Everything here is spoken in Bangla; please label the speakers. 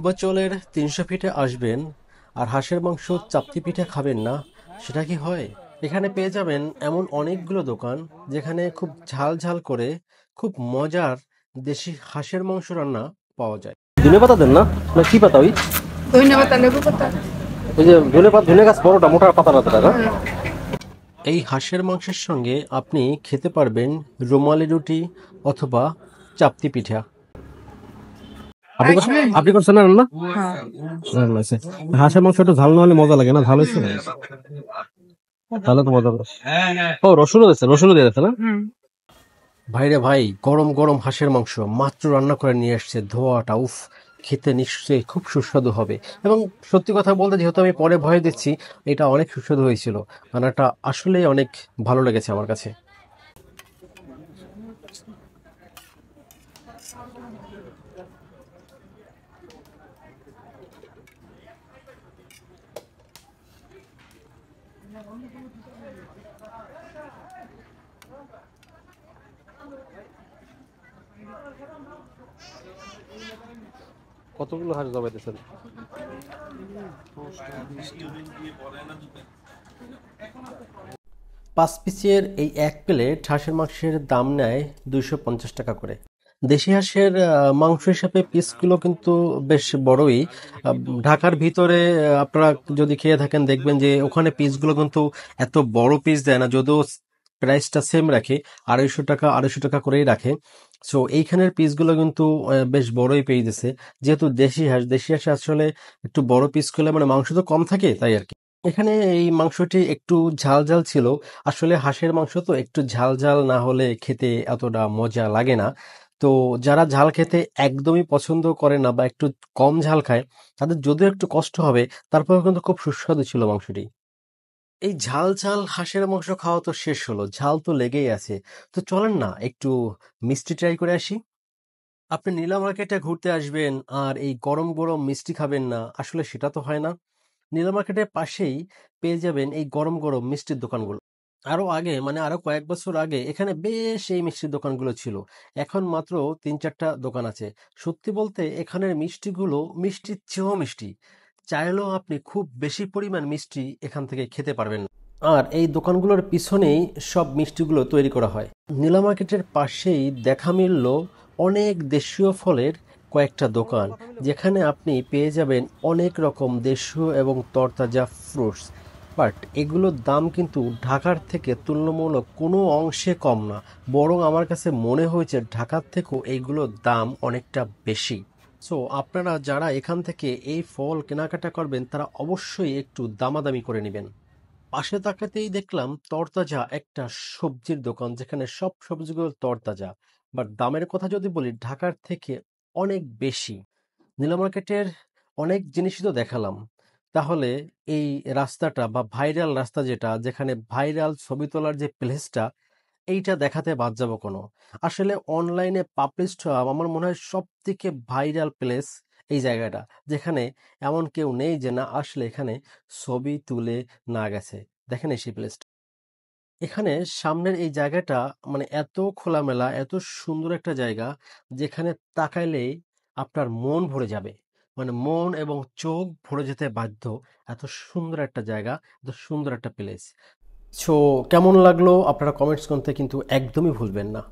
Speaker 1: পূর্বাঞ্চলের ৩০০ ফিটে আসবেন আর হাঁসের মাংস চাপটি পিঠা খাবেন না, সেটা কি হয়? এখানে পেয়ে যাবেন এমন অনেকগুলো দোকান যেখানে খুব ঝাল ঝাল করে খুব মজার দেশি হাঁসের মাংস রান্না পাওয়া যায়। ধনে পাতা দেন না, না কি পাতা ওই
Speaker 2: ধন্যবাদ লেবু পাতা।
Speaker 1: ওই যে ধনে পাতা, ধনে গাছ বড়টা মোটা পাতা পাতাটা না? এই হাঁসের মাংসের সঙ্গে আপনি খেতে পারবেন রুমালি রুটি অথবা চাপতি পিঠা। আপনি করছেন না রান্না? রান্না হয়েছে। হাঁসের মাংস একটু ঝাল না হলে মজা লাগে না, ঝাল হয়েছে তাহলে তো মজা হবে। ও রসুনও দিচ্ছে, রসুনও দিয়ে দিচ্ছে না? ভাইরে ভাই, গরম গরম হাঁসের মাংস মাত্র রান্না করে নিয়ে আসছে, ধোয়াটা উফ, খেতে নিশ্চয়ই খুব সুস্বাদু হবে। এবং সত্যি কথা বলতে, যেহেতু আমি পরে ভয় দিচ্ছি, এটা অনেক সুস্বাদু হয়েছিল। রান্নাটা আসলেই অনেক ভালো লেগেছে আমার কাছে। কতগুলো হাঁস জবাইতেছেন? 5 পিসের এই 1 প্লেট হাঁসের মাংসের দাম নেয় 250 টাকা করে। দেশি হাঁসের মাংস হিসাবে পিসগুলো কিন্তু বেশ বড়ই। ঢাকার ভিতরে আপনারা যদি খেয়ে থাকেন দেখবেন যে ওখানে পিসগুলো কিন্তু এত বড় পিস দেয় না, যদিও প্রাইসটা সেম রাখে, 250 টাকা 250 টাকা করেই রাখে। সো এইখানের পিসগুলো কিন্তু বেশ বড়ই পেয়ে দিছে। যেহেতু দেশি হাঁস আসলে একটু বড় পিস করলে মানে মাংস তো কম থাকে, তাই আর কি। এখানে এই মাংসটি একটু ঝাল ঝাল ছিল। আসলে হাঁসের মাংস তো একটু ঝাল ঝাল না হলে খেতে এতটা মজা লাগে না। তো যারা ঝাল খেতে একদমই পছন্দ করে না বা একটু কম ঝাল খায়, তাদের যদিও একটু কষ্ট হবে, তারপরেও কিন্তু খুব সুস্বাদু ছিল মাংসটি। এই ঝাল ঝাল হাঁসের মাংস খাওয়া তো শেষ হলো, ঝাল তো লেগেই আছে। তো চলেন না একটু মিষ্টি ট্রাই করে আসি। আপনি নীলা মার্কেটে ঘুরতে আসবেন আর এই গরম গরম মিষ্টি খাবেন না, আসলে সেটা তো হয় না। নীলা মার্কেটের পাশেই পেয়ে যাবেন এই গরম গরম মিষ্টির দোকানগুলো। আরো আগে মানে আরো কয়েক বছর আগে এখানে বেশ এই মিষ্টির দোকানগুলো ছিল। এখন মাত্র 3-4টা দোকান আছে। সত্যি বলতে এখানের মিষ্টিগুলো মিষ্টির চেয়েও মিষ্টি। চাইলেও আপনি খুব বেশি পরিমাণ মিষ্টি এখান থেকে খেতে পারবেন না। আর এই দোকানগুলোর পিছনেই সব মিষ্টিগুলো তৈরি করা হয়। নীলা মার্কেটের পাশেই দেখা মিলল অনেক দেশীয় ফলের কয়েকটা দোকান, যেখানে আপনি পেয়ে যাবেন অনেক রকম দেশীয় এবং তরতাজা ফ্রুটস। বাট এগুলোর দাম কিন্তু ঢাকার থেকে তুলনামূলক কোনো অংশে কম না, বরং আমার কাছে মনে হয়েছে ঢাকার থেকেও এইগুলোর দাম অনেকটা বেশি। সো আপনারা যারা এখান থেকে এই ফল কেনাকাটা করবেন তারা অবশ্যই একটু দামাদামি করে নেবেন। পাশে তাকাতেই দেখলাম তরতাজা একটা সবজির দোকান, যেখানে সব সবজিগুলো তরতাজা। বাট দামের কথা যদি বলি, ঢাকার থেকে অনেক বেশি। নীলা মার্কেটের অনেক জিনিসই তো দেখালাম, তাহলে এই রাস্তাটা বা ভাইরাল রাস্তা, যেখানে ভাইরাল ছবি তোলার যে প্লেসটা, এইটা দেখাতে বাদ যাবো কোনো? আসলে অনলাইনে পাবলিশড হওয়া আমার মনে হয় সব থেকে ভাইরাল প্লেস এই জায়গাটা, যেখানে এমন কেউ নেই যে না আসলে এখানে ছবি তুলে না গেছে। দেখেন এই সেই প্লেসটা, এখানে সামনের এই জায়গাটা মানে এত খোলামেলা, এত সুন্দর একটা জায়গা, যেখানে তাকাইলেই আপনার মন ভরে যাবে, মানে মন এবং চোখ ভরে যেতে বাধ্য। এত সুন্দর একটা জায়গা, এত সুন্দর একটা প্লেস। সো কেমন লাগলো আপনারা কমেন্টস করতে কিন্তু একদমই ভুলবেন না।